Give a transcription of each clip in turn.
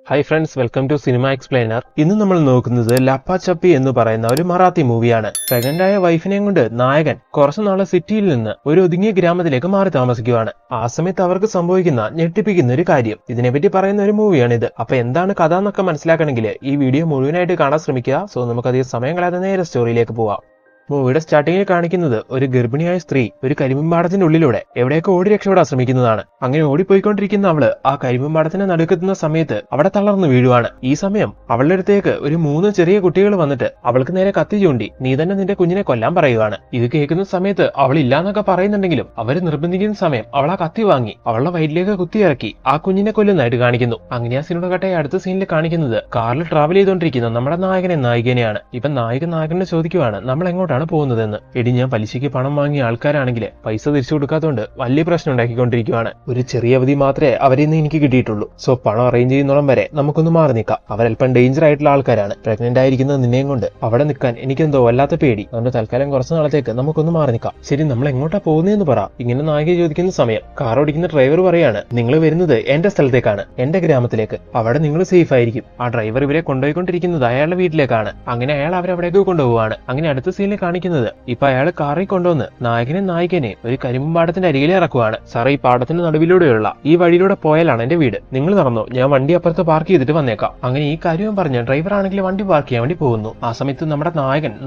Hi friends, welcome to cinema explainer. ഇന്ന് നമ്മൾ നോക്കുന്നത് ലപ്പ ചപ്പി എന്ന് പറയുന്ന ഒരു മറാത്തി മൂവിയാണ്. പ്രഗ്നന്റ് ആയ വൈഫിനെയും കൊണ്ട് നായകൻ കുറച്ചു നാളെ സിറ്റിയിൽ നിന്ന് ഒരു ഒതുങ്ങിയ ഗ്രാമത്തിലേക്ക് മാറി താമസിക്കുകയാണ്. ആ സമയത്ത് അവർക്ക് സംഭവിക്കുന്ന ഞെട്ടിപ്പിക്കുന്ന ഒരു കാര്യം, ഇതിനെപ്പറ്റി പറയുന്ന ഒരു മൂവിയാണിത്. അപ്പൊ എന്താണ് കഥ എന്നൊക്കെ മനസ്സിലാക്കണമെങ്കിൽ ഈ വീഡിയോ മുഴുവനായിട്ട് കാണാൻ ശ്രമിക്കുക. സോ നമുക്കധികം സമയം കളയാതെ നേരെ സ്റ്റോറിയിലേക്ക് പോവാം. മൂവിയുടെ സ്റ്റാർട്ടിങ്ങിൽ കാണിക്കുന്നത് ഒരു ഗർഭിണിയായ സ്ത്രീ ഒരു കരിമ്പാടത്തിന്റെ ഉള്ളിലൂടെ എവിടെയൊക്കെ ഓടി രക്ഷപ്പെടാൻ ശ്രമിക്കുന്നതാണ്. അങ്ങനെ ഓടിപ്പോയിക്കൊണ്ടിരിക്കുന്ന അവള് ആ കരിമ്പാടത്തിന്റെ നടുക്കെത്തുന്ന സമയത്ത് അവിടെ തളർന്നു വീഴുവാണ്. ഈ സമയം അവളുടെ അടുത്തേക്ക് ഒരു 3 ചെറിയ കുട്ടികൾ വന്നിട്ട് അവൾക്ക് നേരെ കത്തി ചൂണ്ടി നീ തന്നെ നിന്റെ കുഞ്ഞിനെ കൊല്ലാൻ പറയുകയാണ്. ഇത് കേൾക്കുന്ന സമയത്ത് അവൾ ഇല്ലാന്നൊക്കെ പറയുന്നുണ്ടെങ്കിലും അവര് നിർബന്ധിക്കുന്ന സമയം അവൾ ആ കത്തി വാങ്ങി അവളുടെ വയറ്റിലേക്ക് കുത്തിയിറക്കി ആ കുഞ്ഞിനെ കൊല്ലുന്നതായിട്ട് കാണിക്കുന്നു. അങ്ങനെ ആ സീനോട് കട്ടെ അടുത്ത സീനിൽ കാണിക്കുന്നത് കാറിൽ ട്രാവൽ ചെയ്തുകൊണ്ടിരിക്കുന്ന നമ്മുടെ നായകനെയാണ്. ഇപ്പൊ നായകനോട് ചോദിക്കുവാണ് നമ്മൾ എങ്ങോട്ടാണ് പോകുന്നതെന്ന്. എടി, ഞാൻ പലിശയ്ക്ക് പണം വാങ്ങിയ ആൾക്കാരാണെങ്കിൽ പൈസ തിരിച്ചു കൊടുക്കാത്തതുകൊണ്ട് വലിയ പ്രശ്നം ഉണ്ടാക്കിക്കൊണ്ടിരിക്കുകയാണ്. ഒരു ചെറിയ അവധി മാത്രമേ അവരിൽ നിന്ന് എനിക്ക് കിട്ടിയിട്ടുള്ളൂ. സോ പണം അറേഞ്ച് ചെയ്യുന്നോളം വരെ നമുക്കൊന്ന് മാറി നിൽക്കാം. അവരല്പം ഡേഞ്ചർ ആയിട്ടുള്ള ആൾക്കാരാണ്. പ്രഗ്നന്റ് ആയിരിക്കുന്നത് നിന്നെയും കൊണ്ട് അവിടെ നിൽക്കാൻ എനിക്കെന്തോ വല്ലാത്ത പേടി. അതുകൊണ്ട് തൽക്കാലം കുറച്ചു നാളത്തേക്ക് നമുക്കൊന്ന് മാറി നിൽക്കാം. ശരി, നമ്മൾ എങ്ങോട്ടാ പോകുന്നതെന്ന് പറ. ഇങ്ങനെ നായിക ചോദിക്കുന്ന സമയം കാർ ഓടിക്കുന്ന ഡ്രൈവർ പറയാണ് നിങ്ങൾ വരുന്നത് എന്റെ സ്ഥലത്തേക്കാണ്, എന്റെ ഗ്രാമത്തിലേക്ക്. അവിടെ നിങ്ങൾ സേഫ് ആയിരിക്കും. ആ ഡ്രൈവർ ഇവരെ കൊണ്ടുപോയിക്കൊണ്ടിരിക്കുന്നത് അയാളുടെ വീട്ടിലേക്കാണ്. അങ്ങനെ അയാൾ അവരവിടേക്ക് കൊണ്ടുപോവാണ്. അങ്ങനെ അടുത്ത സീനിൽ കാണിക്കുന്നത് ഇപ്പൊ അയാൾ കാറിൽ കൊണ്ടുവന്ന് നായകനെ ഒരു കരിമ്പാടത്തിന്റെ അരികിൽ ഇറക്കുവാണ്. സാറേ, ഈ പാടത്തിന്റെ നടുവിലൂടെയുള്ള ഈ വഴിയിലൂടെ പോയാലാണ് എന്റെ വീട്. നിങ്ങൾ നടന്നോ, ഞാൻ വണ്ടി അപ്പുറത്ത് പാർക്ക് ചെയ്തിട്ട് വന്നേക്കാം. അങ്ങനെ ഈ കാര്യം പറഞ്ഞ് ഡ്രൈവർ ആണെങ്കിൽ വണ്ടി പാർക്ക് ചെയ്യാൻ വേണ്ടി പോകുന്നു. ആ സമയത്ത് നമ്മുടെ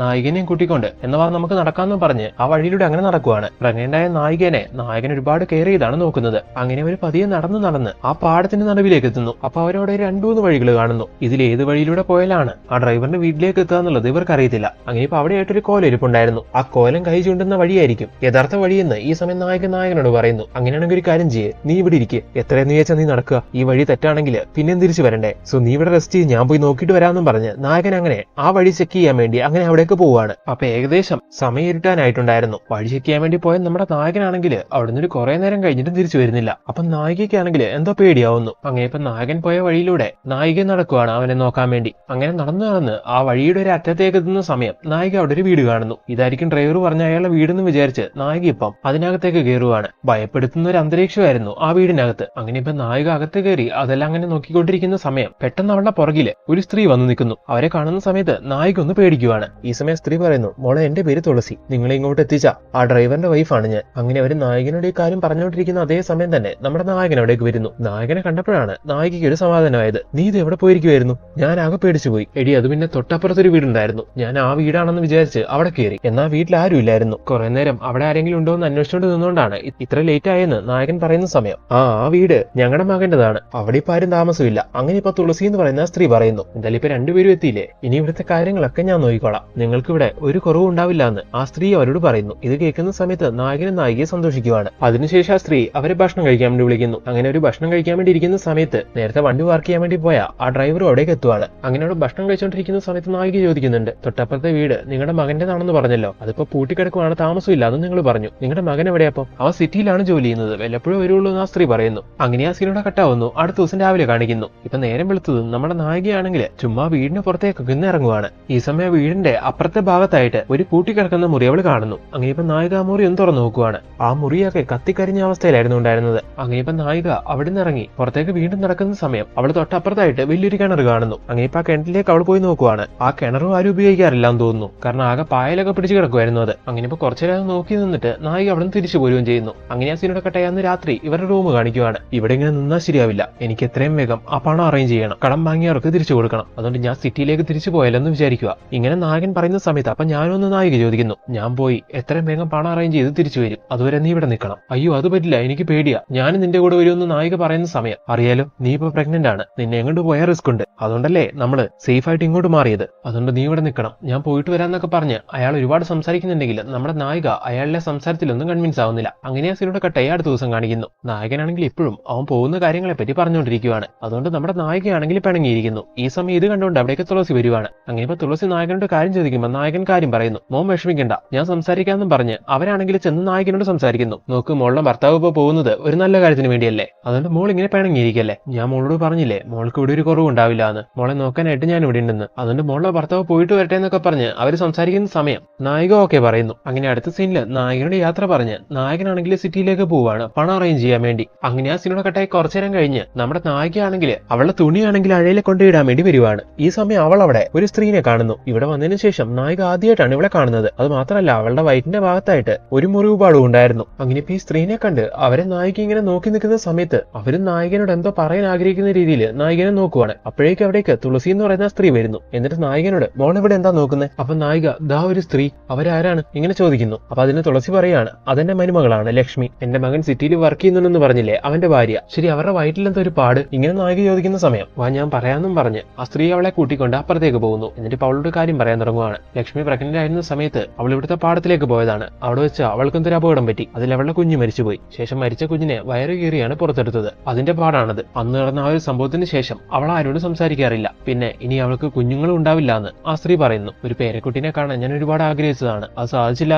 നായകനെയും കൂട്ടിക്കൊണ്ട് എന്നവാ നമുക്ക് നടക്കാമെന്ന് പറഞ്ഞ് ആ വഴിയിലൂടെ അങ്ങനെ നടക്കുവാണ്. പ്രഗ്നന്റായ നായകൻ ഒരുപാട് കെയർ ചെയ്താണ് നോക്കുന്നത്. അങ്ങനെ ഒരു പതിയെ നടന്ന് ആ പാടത്തിന്റെ നടുവിലേക്ക് എത്തുന്നു. അപ്പൊ അവരവിടെ 2-3 വഴികൾ കാണുന്നു. ഇതിൽ ഏത് വഴിയിലൂടെ പോയാലാണ് ആ ഡ്രൈവറിന്റെ വീട്ടിലേക്ക് എത്തുക എന്നുള്ളത് ഇവർക്ക് അറിയത്തില്ല. അങ്ങനെ ഇപ്പൊ അവിടെയായിട്ടൊരു കോലിരിപ്പുണ്ടായിരുന്നു. ആ കോലം കൈ ചൂണ്ടുന്ന വഴിയായിരിക്കും യഥാർത്ഥ വഴിയെന്ന് ഈ സമയം നായകനോട് പറയുന്നു. അങ്ങനെയാണെങ്കിൽ ഒരു കാര്യം ചെയ്യേ, നീ ഇവിടെ ഇരിക്കുക. എത്രയെന്ന് ചോദിച്ചാൽ നീ നടക്കുക. ഈ വഴി തെറ്റാണെങ്കിൽ പിന്നെ തിരിച്ചു വരണ്ടേ. സോ നീ ഇവിടെ റെസ്റ്റ് ചെയ്ത് ഞാൻ പോയി നോക്കിയിട്ട് വരാമെന്നും പറഞ്ഞ് നായകൻ അങ്ങനെ ആ വഴി ചെക്ക് ചെയ്യാൻ വേണ്ടി അങ്ങനെ അവിടേക്ക് പോവാണ്. അപ്പൊ ഏകദേശം സമയം ഇരുട്ടാനായിട്ടുണ്ടായിരുന്നു. വഴി ചെക്ക് ചെയ്യാൻ വേണ്ടി പോയ നമ്മുടെ നായകനാണെങ്കിൽ അവിടുന്ന് ഒരു കുറെ നേരം കഴിഞ്ഞിട്ട് തിരിച്ചു വരുന്നില്ല. അപ്പൊ നായികയ്ക്കാണെങ്കിൽ എന്തോ പേടിയാവുന്നു. അങ്ങനെ ഇപ്പൊ നായകൻ പോയ വഴിയിലൂടെ നായിക നടക്കുവാണ് അവനെ നോക്കാൻ വേണ്ടി. അങ്ങനെ നടന്ന് ആ വഴിയുടെ ഒരു അറ്റത്തേക്ക് എത്തുന്ന സമയം നായിക അവിടെ ഒരു വീട് കാണുന്നു. ഇതായിരിക്കും ഡ്രൈവർ പറഞ്ഞ അയാളുടെ വീടെന്ന് വിചാരിച്ച് നായിക ഇപ്പം അതിനകത്തേക്ക് കയറുവാണ്. ഭയപ്പെടുത്തുന്ന ഒരു അന്തരീക്ഷമായിരുന്നു ആ വീടിനകത്ത്. അങ്ങനെ ഇപ്പൊ നായിക അകത്ത് കയറി അതെല്ലാം അങ്ങനെ നോക്കിക്കൊണ്ടിരിക്കുന്ന സമയം പെട്ടെന്ന് അവളുടെ പുറകില് ഒരു സ്ത്രീ വന്നു നിൽക്കുന്നു. അവരെ കാണുന്ന സമയത്ത് നായിക ഒന്ന് പേടിക്കുവാണ്. ഈ സമയം സ്ത്രീ പറയുന്നു, മോളെ, എന്റെ പേര് തുളസി. നിങ്ങളെ ഇങ്ങോട്ട് എത്തിച്ച ആ ഡ്രൈവറിന്റെ വൈഫാണ് ഞാൻ. അങ്ങനെ അവര് നായകനോട് ഈ കാര്യം പറഞ്ഞുകൊണ്ടിരിക്കുന്ന അതേ സമയം തന്നെ നമ്മുടെ നായകൻ അവിടേക്ക് വരുന്നു. നായകനെ കണ്ടപ്പോഴാണ് നായികയ്ക്ക് ഒരു സമാധാനമായത്. നീ ഇത് എവിടെ പോയിരിക്കുമായിരുന്നു? ഞാൻ ആകെ പേടിച്ചു പോയി. എടി, അത് പിന്നെ തൊട്ടപ്പുറത്തൊരു വീടുണ്ടായിരുന്നു. ഞാൻ ആ വീടാണെന്ന് വിചാരിച്ച് അവിടെ കയറി. എന്നാൽ വീട്ടിൽ ആരും ഇല്ലായിരുന്നു. കുറെ നേരം അവിടെ ആരെങ്കിലും ഉണ്ടോ എന്ന് അന്വേഷിച്ചുകൊണ്ട് നിന്നുകൊണ്ടാണ് ഇത്ര ലേറ്റ് ആയെന്ന് നായകൻ പറയുന്ന സമയം ആ വീട് ഞങ്ങളുടെ മകന്റേതാണ്. അവിടെ ഇപ്പൊ ആരും താമസമില്ല. അങ്ങനെ ഇപ്പൊ തുളസി എന്ന് പറയുന്ന സ്ത്രീ പറയുന്നു, എന്തായാലും ഇപ്പൊ 2 പേരും എത്തിയില്ലേ, ഇനി ഇവിടുത്തെ കാര്യങ്ങളൊക്കെ ഞാൻ നോക്കിക്കോളാം. നിങ്ങൾക്ക് ഇവിടെ ഒരു കുറവും ഉണ്ടാവില്ല എന്ന് ആ സ്ത്രീ അവരോട് പറയുന്നു. ഇത് കേൾക്കുന്ന സമയത്ത് നായകനും നായികയെ സന്തോഷിക്കുവാണ്. അതിനുശേഷം ആ സ്ത്രീ അവരെ ഭക്ഷണം കഴിക്കാൻ വേണ്ടി വിളിക്കുന്നു. അങ്ങനെ ഒരു ഭക്ഷണം കഴിക്കാൻ വേണ്ടി ഇരിക്കുന്ന സമയത്ത് നേരത്തെ വണ്ടി പാർക്ക് ചെയ്യാൻ വേണ്ടി പോയ ആ ഡ്രൈവറും അവിടേക്ക് എത്തുവാണ്. അങ്ങനെ അവിടെ ഭക്ഷണം കഴിച്ചുകൊണ്ടിരിക്കുന്ന സമയത്ത് നായിക ചോദിക്കുന്നുണ്ട്, തൊട്ടപ്പുറത്തെ വീട് നിങ്ങളുടെ മകന്റേതാണെന്ന് പറഞ്ഞല്ലോ, അതിപ്പോ പൂട്ടിക്കിടക്കുവാണ്, താമസമില്ല എന്ന് നിങ്ങൾ പറഞ്ഞു. നിങ്ങളുടെ മകൻ എവിടെയപ്പോ? അവൻ സിറ്റിയിലാണ് ജോലി ചെയ്യുന്നത്, വല്ലപ്പോഴും വരുള്ളൂ എന്ന് ആ സ്ത്രീ പറയുന്നു. അങ്ങനെ ആ സീനോടെ കട്ടാവുന്നു. അടുത്ത ദിവസം രാവിലെ കാണിക്കുന്നു. ഇപ്പൊ നേരം വെളുത്തതും നമ്മുടെ നായികയാണെങ്കിൽ ചുമ്മാ വീടിന് പുറത്തേക്കൊക്കെ ഇന്ന് ഇറങ്ങുവാണ്. ഈ സമയം വീടിന്റെ അപ്പുറത്തെ ഭാഗത്തായിട്ട് ഒരു പൂട്ടിക്കിടക്കുന്ന മുറി അവൾ കാണുന്നു. അങ്ങനെ ഇപ്പൊ നായിക ആ മുറി ഒന്ന് തുറന്നു നോക്കുവാണ്. ആ മുറിയൊക്കെ കത്തിക്കരിഞ്ഞ അവസ്ഥയിലായിരുന്നു ഉണ്ടായിരുന്നത്. അങ്ങനെ ഇപ്പൊ നായിക അവിടെ നിന്ന് ഇറങ്ങി പുറത്തേക്ക് വീണ്ടും നടക്കുന്ന സമയം അവൾ തൊട്ടപ്പുറത്തായിട്ട് വലിയൊരു കിണർ കാണുന്നു. അങ്ങനെ ഇപ്പൊ ആ കിണറ്റിലേക്ക് അവൾ പോയി നോക്കുവാണ്. ആ കിണറും ആരും ഉപയോഗിക്കാറില്ല എന്ന് തോന്നുന്നു. കാരണം ആകെ പായലൊക്കെ പിടിച്ചു കിടക്കുമായിരുന്നു അത്. അങ്ങനെ ഇപ്പൊ കുറച്ചു നേരം നോക്കി നിന്നിട്ട് നായിക അവിടെ നിന്ന് തിരിച്ചു പോരുകയും ചെയ്യുന്നു. അങ്ങനെ ആ സീനോടെ കട്ടയാന്ന് രാത്രി ഇവരുടെ റൂം കാണിക്കുവാണ്. ഇവിടെ ഇങ്ങനെ നിന്നാൽ ശരിയാവില്ല, എനിക്ക് എത്രയും വേഗം ആ പണം അറേഞ്ച് ചെയ്യണം, കടം വാങ്ങിയവർക്ക് തിരിച്ചു കൊടുക്കണം. അതുകൊണ്ട് ഞാൻ സിറ്റിയിലേക്ക് തിരിച്ചു പോയാലെന്ന് വിചാരിക്കുക. ഇങ്ങനെ നായകൻ പറയുന്ന സമയത്ത് അപ്പൊ ഞാനൊന്ന് നായിക ചോദിക്കുന്നു, ഞാൻ പോയി എത്രയും വേഗം പണം അറേഞ്ച് ചെയ്ത് തിരിച്ചു വരും, അതുവരെ നീ ഇവിടെ നിൽക്കണം. അയ്യോ, അത് പറ്റില്ല, എനിക്ക് പേടിയാ, ഞാനും നിന്റെ കൂടെ വരുമെന്ന് നായിക പറയുന്ന സമയം അറിയാലോ, നീ ഇപ്പൊ പ്രഗ്നന്റ് ആണ്, നിന്നെ എങ്ങോട്ട് പോയാൽ റിസ്ക് ഉണ്ട്, അതുകൊണ്ടല്ലേ നമ്മള് സേഫ് ആയിട്ട് ഇങ്ങോട്ട് മാറിയത്, അതുകൊണ്ട് നീ ഇവിടെ നിൽക്കണം, ഞാൻ പോയിട്ട് വരാന്നൊക്കെ പറഞ്ഞ് അയാൾ ഒരുപാട് സംസാരിക്കുന്നുണ്ടെങ്കിൽ നമ്മുടെ നായിക അയാളുടെ സംസാരത്തിലൊന്നും കൺവിൻസ് ആവുന്നില്ല. അങ്ങനെ ആ സീനോടെ കട്ടയെ അടുത്ത ദിവസം കാണിക്കുന്നു. നായകനാണെങ്കിൽ ഇപ്പോഴും അവൻ പോകുന്ന കാര്യങ്ങളെ പറ്റി പറഞ്ഞുകൊണ്ടിരിക്കുകയാണ്. അതുകൊണ്ട് നമ്മുടെ നായികയാണെങ്കിൽ പിണങ്ങിയിരിക്കുന്നു. ഈ സമയം ഇത് കണ്ടുകൊണ്ട് അവിടേക്ക് തുളസി വരുവാണ്. അങ്ങനെ ഇപ്പൊ തുളസി നായകനോട് കാര്യം ചോദിക്കുമ്പോൾ നായകൻ കാര്യം പറയുന്നു. മോൻ വിഷമിക്കണ്ട, ഞാൻ സംസാരിക്കാമെന്നും പറഞ്ഞ് അവരാണെങ്കിൽ ചെന്ന് നായകനോട് സംസാരിക്കുന്നു. നോക്ക്, മോളുടെ ഭർത്താവ് ഇപ്പൊ പോകുന്നത് ഒരു നല്ല കാര്യത്തിന് വേണ്ടിയല്ലേ, അതുകൊണ്ട് മോൾ ഇങ്ങനെ പിണങ്ങിയിരിക്കല്ലേ. ഞാൻ മോളോട് പറഞ്ഞില്ലേ മോൾക്ക് ഇവിടെ ഒരു കുറവ് ഉണ്ടാവില്ല എന്ന്, മോളെ നോക്കാനായിട്ട് ഞാൻ ഇവിടെ ഉണ്ടെന്ന്. അതുകൊണ്ട് മോളുടെ ഭർത്താവ് പോയിട്ട് വരട്ടെ എന്നൊക്കെ പറഞ്ഞ് അവർ സംസാരിക്കുന്ന സമയം നായിക ഓക്കെ പറയുന്നു. അങ്ങനെ അടുത്ത സീനില് നായകനോട് യാത്ര പറഞ്ഞ് നായകനാണെങ്കിൽ സിറ്റിയിലേക്ക് പോവാണ് പണം അറേഞ്ച് ചെയ്യാൻ വേണ്ടി. അങ്ങനെ ആ സീനോട് കട്ടായി കുറച്ചു നേരം കഴിഞ്ഞ് നമ്മുടെ നായികയാണെങ്കിൽ അവളുടെ തുണിയാണെങ്കിൽ അഴയിലെ കൊണ്ടുപോയിടാൻ വേണ്ടി വരുവാണ്. ഈ സമയം അവൾ അവിടെ ഒരു സ്ത്രീനെ കാണുന്നു. ഇവിടെ വന്നതിന് ശേഷം നായിക ആദ്യമായിട്ടാണ് ഇവിടെ കാണുന്നത്. അത് മാത്രമല്ല അവളുടെ വയറ്റിന്റെ ഭാഗത്തായിട്ട് ഒരു മുറിവ് പാടും ഉണ്ടായിരുന്നു. അങ്ങനെ ഇപ്പൊ ഈ സ്ത്രീനെ കണ്ട് അവരെ നായിക ഇങ്ങനെ നോക്കി നിൽക്കുന്ന സമയത്ത് അവരും നായകനോട് എന്തോ പറയാൻ ആഗ്രഹിക്കുന്ന രീതിയിൽ നായകനെ നോക്കുവാണ്. അപ്പോഴേക്കും അവിടേക്ക് തുളസി എന്ന് പറയുന്ന സ്ത്രീ വരുന്നു. എന്നിട്ട് നായകനോട് മോൾ ഇവിടെ എന്താ നോക്കുന്നത്? അപ്പൊ നായിക ദാ ഒരു സ്ത്രീ, അവരാരാണ് ഇങ്ങനെ ചോദിക്കുന്നു. അപ്പൊ അതിന് തുളസി പറയാണ് അതെന്റെ മരുമകളാണ് ലക്ഷ്മി. എന്റെ മകൻ സിറ്റിയിൽ വർക്ക് ചെയ്യുന്നുണ്ടെന്ന് പറഞ്ഞില്ലേ, അവന്റെ ഭാര്യ. ശരി, അവരുടെ വയറ്റിലെന്തോ ഒരു പാട് ഇങ്ങനെ നായിക ചോദിക്കുന്ന സമയം വാ ഞാൻ പറയാന്നും പറഞ്ഞ് ആ സ്ത്രീ അവളെ കൂട്ടിക്കൊണ്ട് അപ്പുറത്തേക്ക് പോകുന്നു. എന്നിട്ട് അവളോട് കാര്യം പറയാൻ തുടങ്ങുവാണ്. ലക്ഷ്മി പ്രഗ്നന്റ് ആയിരുന്ന സമയത്ത് അവൾ ഇവിടുത്തെ പാടത്തിലേക്ക് പോയതാണ്. അവിടെ വെച്ച് അവൾക്ക് എന്തൊരു അപകടം പറ്റി. അതിൽ അവളുടെ കുഞ്ഞ് മരിച്ചുപോയി. ശേഷം മരിച്ച കുഞ്ഞിനെ വയറ് കീറിയാണ് പുറത്തെടുത്തത്. അതിന്റെ പാടാണത്. അന്ന് നടന്ന ആ ഒരു സംഭവത്തിന് ശേഷം അവൾ ആരോടും സംസാരിക്കാറില്ല. പിന്നെ ഇനി അവൾക്ക് കുഞ്ഞുങ്ങളും ഉണ്ടാവില്ല എന്ന് ആ സ്ത്രീ പറയുന്നു. ഒരു പേരക്കുട്ടിനെ കാണാൻ ഞാൻ ഒരുപാട് ആഗ്രഹിച്ചതാണ്, അത് സാധിച്ചില്ല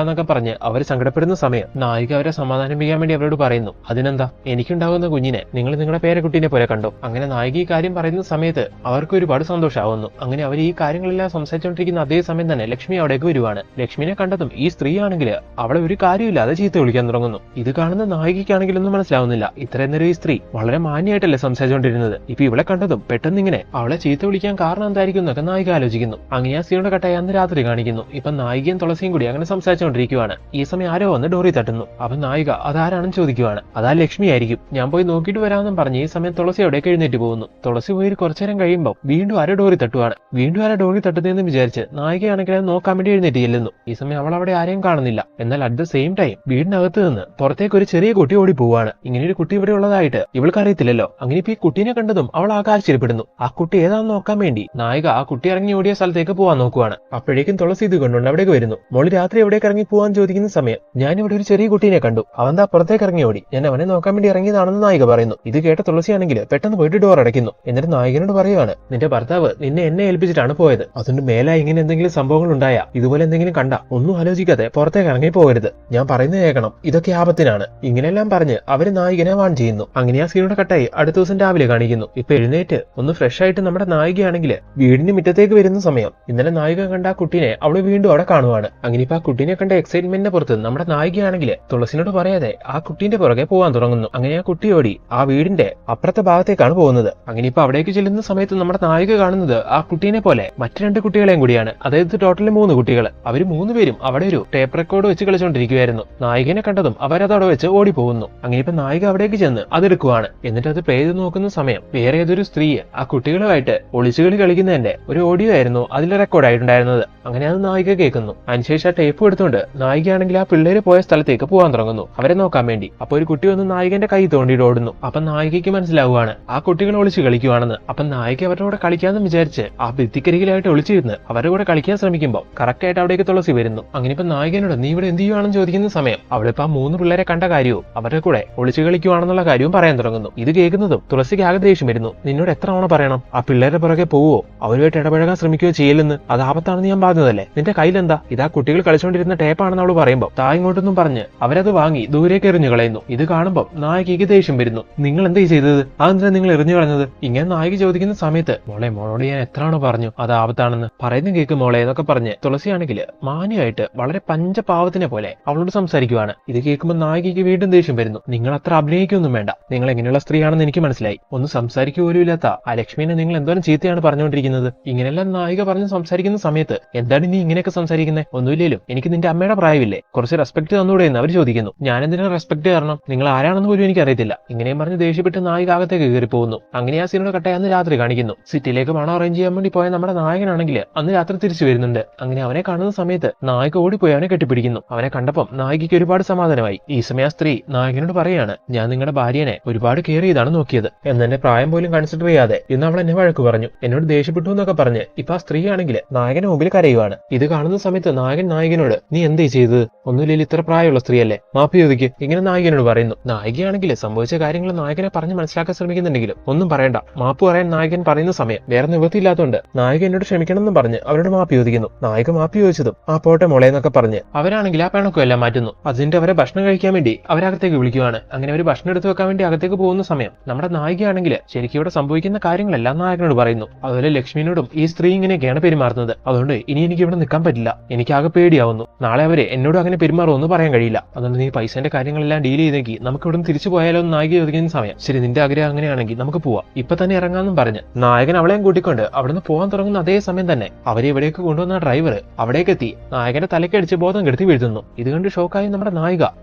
എന്നൊക്കെ പറഞ്ഞ് അവർ സങ്കടപ്പെടുന്ന സമയം നായിക അവരെ സമാധാനിപ്പിക്കാൻ വേണ്ടി അവരോട് പറയുന്നു അതിനെന്താ, എനിക്കുണ്ടാകുന്ന കുഞ്ഞിനെ നിങ്ങൾ നിങ്ങളുടെ പേരക്കുട്ടീനെ പോലെ കണ്ടോ. അങ്ങനെ നായിക ഈ കാര്യം പറയുന്ന സമയത്ത് അവർക്ക് ഒരുപാട് സന്തോഷമാവുന്നു. അങ്ങനെ അവർ ഈ കാര്യങ്ങളെല്ലാം സംസാരിച്ചുകൊണ്ടിരിക്കുന്ന അതേ സമയം തന്നെ ലക്ഷ്മി അവിടേക്ക് വരുവാണ്. ലക്ഷ്മിനെ കണ്ടതും ഈ സ്ത്രീ ആണെങ്കിൽ അവളെ ഒരു കാര്യമില്ലാതെ ചീത്ത വിളിക്കാൻ തുടങ്ങുന്നു. ഇത് കാണുന്ന നായികയ്ക്കാണെങ്കിൽ ഒന്നും മനസ്സിലാവുന്നില്ല. ഇത്രയും നേരം ഈ സ്ത്രീ വളരെ മാന്യമായിട്ടല്ലേ സംസാരിച്ചുകൊണ്ടിരുന്നത്. ഇപ്പൊ ഇവളെ കണ്ടതും പെട്ടെന്ന് ഇങ്ങനെ അവളെ ചീത്ത വിളിക്കാൻ കാരണം എന്തായിരിക്കും എന്നൊക്കെ നായിക ആലോചിക്കുന്നു. അങ്ങനെ ആ സ്ത്രീയുടെ കട്ടായി അന്ന് രാത്രി കാണിക്കുന്നു. ഇപ്പൊ നായികയും തുളസിയും കൂടി അങ്ങനെ സംസാരിച്ചുകൊണ്ടിരിക്കുവാണ്. ഈ സമയം ആരോ വന്ന് ഡോറി തട്ടുന്നു. അപ്പൊ നായിക അതാരാണെന്ന് ചോദിക്കുവാണ്. അതാ ലക്ഷ്മി ആയിരിക്കും, ഞാൻ പോയി നോക്കിയിട്ട് വരാമെന്നും പറഞ്ഞ് ഈ സമയം തുളസി അവിടേക്ക് എഴുന്നേറ്റ് പോകുന്നു. തുളസി പോയി കുറച്ചു നേരം കഴിയുമ്പോൾ വീണ്ടും ആരോ ഡോറി തട്ടുവാണ്. വീണ്ടും ആരോ ഡോറി തട്ടുന്നതെന്ന് വിചാരിച്ച് നായികയാണെങ്കിൽ അത് നോക്കാൻ വേണ്ടി എഴുന്നേറ്റ് ചെല്ലുന്നു. ഈ സമയം അവൾ അവിടെ ആരെയും കാണുന്നില്ല. എന്നാൽ അറ്റ് ദ സെയിം ടൈം വീടിനകത്ത് നിന്ന് പുറത്തേക്ക് ഒരു ചെറിയ കുട്ടി ഓടി പോവാണ്. ഇങ്ങനെ ഒരു കുട്ടി ഇവിടെ ഉള്ളതായിട്ട് ഇവൾക്ക് അറിയത്തില്ലല്ലോ. അങ്ങനെ ഇപ്പൊ ഈ കുട്ടീനെ കണ്ടതും അവൾ ആകാശിരിപ്പെടുന്നു. ആ കുട്ടി ഏതാണെന്ന് നോക്കാൻ വേണ്ടി നായിക ആ കുട്ടി ഇറങ്ങി ഓടിയ സ്ഥലത്തേക്ക് പോവാൻ നോക്കുവാണ്. അപ്പോഴേക്കും തുളസി ഇത് കൊണ്ടുണ്ട് അവിടേക്ക് വരുന്നു. മോള് രാത്രി എവിടേക്ക് ഇറങ്ങി പോവാൻ ചോദിക്കുന്ന സമയം ഞാൻ ഇവിടെ ഒരു ചെറിയ കുട്ടീനെ കണ്ടു, അവൻ ദാ പുറത്തേക്ക് ഇറങ്ങി ഓടി, ഞാൻ അവനെ നോക്കാൻ വേണ്ടി ഇറങ്ങിയതാണെന്ന് നായിക പറയുന്നു. ഇത് കേട്ട തുളസിയാണെങ്കിൽ പെട്ടെന്ന് പോയിട്ട് ഡോർ അടയ്ക്കുന്നു. എന്നിട്ട് നായകനോട് പറയുവാണ് നിന്റെ ഭർത്താവ് നിന്നെ എന്നെ ഏൽപ്പിച്ചിട്ടാണ് പോയത്, അതുകൊണ്ട് മേലെ ഇങ്ങനെ എന്തെങ്കിലും സംഭവങ്ങൾ ഉണ്ടായാ ഇതുപോലെ എന്തെങ്കിലും കണ്ട ഒന്നും ആലോചിക്കാതെ പുറത്തേക്ക് ഇറങ്ങി പോകരുത്, ഞാൻ പറയുന്നത് കേൾക്കണം, ഇതൊക്കെ ആപത്തിനാണ്. ഇങ്ങനെയെല്ലാം പറഞ്ഞ് അവര് നായികനെ വാൺ ചെയ്യുന്നു. അങ്ങനെ ആ സീനോടെ കട്ടായി അടുത്ത ദിവസം രാവിലെ കാണിക്കുന്നു. ഇപ്പൊ എഴുന്നേറ്റ് ഒന്ന് ഫ്രഷ് ആയിട്ട് നമ്മുടെ നായികയാണെങ്കിൽ വീടിന് മുറ്റത്തേക്ക് വരുന്ന സമയം ഇന്നലെ നായിക കണ്ട ആ കുട്ടീനെ അവള് വീണ്ടും അവിടെ കാണുവാണ്. അങ്ങനെ ഇപ്പൊ ആ കുട്ടീനെ കണ്ട എക്സൈറ്റ്മെന്റിന്റെ പുറത്ത് നമ്മുടെ നായികയാണെങ്കിൽ തുളസിനോട് പറയാതെ ആ കുട്ടീന്റെ പുറകെ പോകാൻ തുടങ്ങുന്നു. അങ്ങനെ ആ കുട്ടിയോടി ആ വീടിന്റെ അപ്പുറത്തെ ഭാഗത്തേക്കാണ് പോകുന്നത്. അങ്ങനെ ഇപ്പൊ അവിടേക്ക് ചെല്ലുന്ന സമയത്ത് നമ്മുടെ നായിക കാണുന്നത് ആ കുട്ടീനെ പോലെ മറ്റു 2 കുട്ടികളെയും കൂടിയാണ്. അതായത് ടോട്ടലി 3 കുട്ടികൾ. അവര് 3 പേരും അവിടെ ഒരു ടേപ്പ് റെക്കോർഡ് വെച്ച് കളിച്ചുകൊണ്ടിരിക്കുകയായിരുന്നു. നായികനെ കണ്ടതും അവരതവിടെ വെച്ച് ഓടി പോകുന്നു. അങ്ങനെ ഇപ്പൊ നായിക അവിടേക്ക് ചെന്ന് അതെടുക്കുവാണ്. എന്നിട്ട് അത് പ്ലേ ചെയ്ത് നോക്കുന്ന സമയം വേറെ ഏതൊരു സ്ത്രീ ആ കുട്ടികളുമായിട്ട് ഒളിച്ചുകളി കളിക്കുന്നതിന്റെ ഒരു ഓഡിയോ ആയിരുന്നു അതിൽ റെക്കോർഡ് ആയിട്ടുണ്ടായിരുന്നത്. അങ്ങനെ അത് നായിക കേൾക്കുന്നു. അതിനുശേഷം ആ ടേപ്പ് എടുത്തുകൊണ്ട് നായികയാണെങ്കിൽ ആ പിള്ളേര് പോയ സ്ഥലത്തേക്ക് പോകാൻ തുടങ്ങുന്നു അവരെ നോക്കാൻ വേണ്ടി. അപ്പൊ ഒരു കുട്ടി വന്ന് നായികന്റെ കൈ തോണ്ടിയിട്ട് ഓടുന്നു. അപ്പൊ നായികയ്ക്ക് മനസ്സിലാവുകയാണ് ആ കുട്ടികൾ ഒളിച്ചു കളിക്കുവാണെന്ന്. അപ്പൊ നായിക അവരുടെ കൂടെ കളിക്കാന്ന് വിചാരിച്ച് ആ ഭിത്തിക്കരികിലായിട്ട് ഒളിച്ചിരുന്ന് അവരുടെ കൂടെ കളിക്കാൻ ശ്രമിക്കുമ്പോൾ കറക്റ്റ് ആയിട്ട് അവിടേക്ക് തുളസി വരുന്നു. അങ്ങനെ ഇപ്പൊ നായികനോട് നീ ഇവിടെ എന്ത് ചെയ്യുവാണെന്ന് ചോദിക്കുന്ന സമയം അവളിപ്പോ ആ 3 പിള്ളേരെ കണ്ട കാര്യവും അവരുടെ കൂടെ ഒളിച്ചു കളിക്കുവാണെന്നുള്ള കാര്യവും പറയാൻ തുടങ്ങുന്നു. ഇത് കേൾക്കുന്നതും തുളസിക്ക് ആകെ ദേഷ്യം വരുന്നു. നിന്നോട് എത്ര തവണ പറയണം ആ പിള്ളേരുടെ പുറകെ പോവോ അവരുമായിട്ട് ഇടപഴകാൻ ശ്രമിക്കുകയോ ചെയ്യില്ലെന്ന്, അത് ആപത്താണെന്ന് ഞാൻ പറഞ്ഞതല്ലേ, നിന്റെ കയ്യിലെന്താ ഇതാ കുട്ടികൾ കളിച്ചുകൊണ്ടിരുന്ന ടേപ്പാണെന്ന് അവള് പറയുമ്പോൾ ഇങ്ങോട്ടൊന്നും പറഞ്ഞ് അവരത് വാങ്ങി ദൂരേക്ക് എറിഞ്ഞു കളയുന്നു. ഇത് കാണുമ്പോൾ നായികയ്ക്ക് ദേഷ്യം വരുന്നു. നിങ്ങൾ എന്താ ചെയ്തത്, അതെന്താ നിങ്ങൾ എറിഞ്ഞു കളഞ്ഞത്? ഇങ്ങനെ നായിക ചോദിക്കുന്ന സമയത്ത് മോളോട് ഞാൻ എത്രയാണോ പറഞ്ഞു അത് ആപത്താണെന്ന്, പറയുന്ന കേക്ക് മോളെ എന്നൊക്കെ പറഞ്ഞ് തുളസിയാണെങ്കിൽ മാന്യമായിട്ട് വളരെ പഞ്ചപാവത്തിനെ പോലെ അവളോട് സംസാരിക്കുവാണ്. ഇത് കേൾക്കുമ്പോൾ നായികയ്ക്ക് വീണ്ടും ദേഷ്യം വരുന്നു. നിങ്ങൾ അത്ര അഭിനയിക്കൊന്നും വേണ്ട, നിങ്ങൾ എങ്ങനെയുള്ള സ്ത്രീയാണെന്ന് എനിക്ക് മനസ്സിലായി, ഒന്ന് സംസാരിക്കുക പോലും ഇല്ലാത്ത ആ ലക്ഷ്മിനെ നിങ്ങൾ എന്തോരം ചീത്തയാണ് പറഞ്ഞുകൊണ്ടിരിക്കുന്നത്. ഇങ്ങനെല്ലാം നായിക പറഞ്ഞ് സംസാരിക്കുന്ന സമയത്ത് എന്താണ് നീ ഇങ്ങനെയൊക്കെ സംസാരിക്കുന്നത്, ഒന്നുമില്ലേലും എനിക്ക് നിന്റെ അമ്മയുടെ പ്രായമില്ലേ, കുറച്ച് റെസ്പെക്ട് തന്നൂടെ എന്ന് അവർ ചോദിക്കുന്നു. ഞാൻ എന്തിനാ റെസ്പെക്ട് കാരണം, നിങ്ങൾ ആരാണെന്ന് പോലും എനിക്ക് അറിയത്തില്ല. ഇങ്ങനെയും പറഞ്ഞ് ദേഷ്യപ്പെട്ട് നായിക അകത്തേക്ക് കയറി പോകുന്നു. അങ്ങനെ ആ സീനോട് കട്ടായി അന്ന് രാത്രി കാണിക്കുന്നു. സിറ്റിയിലേക്ക് പണം അറേഞ്ച് ചെയ്യാൻ വേണ്ടി പോയ നമ്മുടെ നായകനാണെങ്കിൽ അന്ന് രാത്രി തിരിച്ചു വരുന്നുണ്ട്. അങ്ങനെ അവനെ കാണുന്ന സമയത്ത് നായിക ഓടിപ്പോയി അവനെ കെട്ടിപ്പിടിക്കുന്നു. അവനെ കണ്ടപ്പം നായികയ്ക്ക് ഒരുപാട് സമാധാനമായി. ഈ സമയം ആ സ്ത്രീ നായകനോട് പറയാണ് ഞാൻ നിങ്ങളുടെ ഭാര്യനെ ഒരുപാട് കെയർ ചെയ്താണ് നോക്കിയത്, എന്നെ പ്രായം പോലും കൺസിഡർ ചെയ്യാതെ ഇന്ന് അവൾ എന്നെ വഴക്ക് പറഞ്ഞു, എന്നോട് ദേഷ്യപ്പെട്ടു എന്നൊക്കെ പറഞ്ഞ് ഇപ്പൊ ആ സ്ത്രീ ആണെങ്കിൽ നായകന്റെ മുമ്പിൽ കരയുവാണ്. ഇത് കാണുന്ന സമയത്ത് നായകനോട് നീ എന്തേ ചെയ്തത്, ഒന്നുമില്ല ഇത്ര പ്രായമുള്ള സ്ത്രീയല്ലേ, മാപ്പ് ചോദിക്ക് ഇങ്ങനെ നായകനോട് പറയുന്നു. നായികയാണെങ്കിൽ സംഭവിച്ച കാര്യങ്ങൾ നായകനെ പറഞ്ഞ് മനസ്സിലാക്കാൻ ശ്രമിക്കുന്നുണ്ടെങ്കിലും ഒന്നും പറയണ്ട, മാപ്പ് പറയാൻ നായകൻ പറയുന്ന സമയം വേറെ നിവൃത്തിയില്ലാത്തതുകൊണ്ട് നായക എന്നോട് ക്ഷമിക്കണം എന്ന് പറഞ്ഞ് അവരോട് മാപ്പ് ചോദിക്കുന്നു. നായക മാപ്പ് ചോദിച്ചതും ആ പോട്ടെ മോളെ എന്നൊക്കെ പറഞ്ഞ് അവരാണെങ്കിൽ ആ പിണക്കം എല്ലാം മാറ്റുന്നു. അതിന്റെ അവരെ ഭക്ഷണം കഴിക്കാൻ വേണ്ടി അവരകത്തേക്ക് വിളിക്കുവാണ്. അങ്ങനെ അവർ ഭക്ഷണം എടുത്തു വെക്കാൻ വേണ്ടി അകത്തേക്ക് പോകുന്ന സമയം നമ്മുടെ നായികയാണെങ്കിൽ ശരിക്കും ഇവിടെ സംഭവിക്കുന്ന കാര്യങ്ങളെല്ലാം നായകനോട് പറയുന്നു. അതുപോലെ ലക്ഷ്മിനോടും ഈ സ്ത്രീ ഇങ്ങനെയൊക്കെയാണ് പെരുമാറുന്നത്, അതുകൊണ്ട് ഇനി എനിക്ക് ഇവിടെ നിൽക്കാൻ പറ്റില്ല, എനിക്കാകെ പേടിയാവുന്നു. നാളെ അവരെ എന്നോട് അങ്ങനെ പെരുമാറുമെന്ന് പറയാൻ കഴിയില്ല. അതുകൊണ്ട് നീ പൈസന്റെ കാര്യങ്ങളെല്ലാം ഡീൽ ചെയ്തെങ്കിൽ നമുക്ക് ഇവിടെ തിരിച്ചു പോയാലോ എന്ന് നായിക ചോദിക്കുന്ന സമയം, ശരി നിന്റെ ആഗ്രഹം അങ്ങനെയാണെങ്കിൽ നമുക്ക് പോവാം, ഇപ്പൊ തന്നെ ഇറങ്ങാമെന്നും പറഞ്ഞ് നായകൻ അവളെയും കൂട്ടിക്കൊണ്ട് അവിടുന്ന് പോകാൻ തുടങ്ങുന്ന അതേ സമയം തന്നെ അവരെ ഇവിടേക്ക് കൊണ്ടുവന്ന ഡ്രൈവർ അവിടേക്കെത്തി നായകന്റെ തലക്കടിച്ച് ബോധം കെടുത്തി വീഴ്ത്തുന്നു. ഇത് കണ്ട് ഷോക്കായി നമ്മുടെ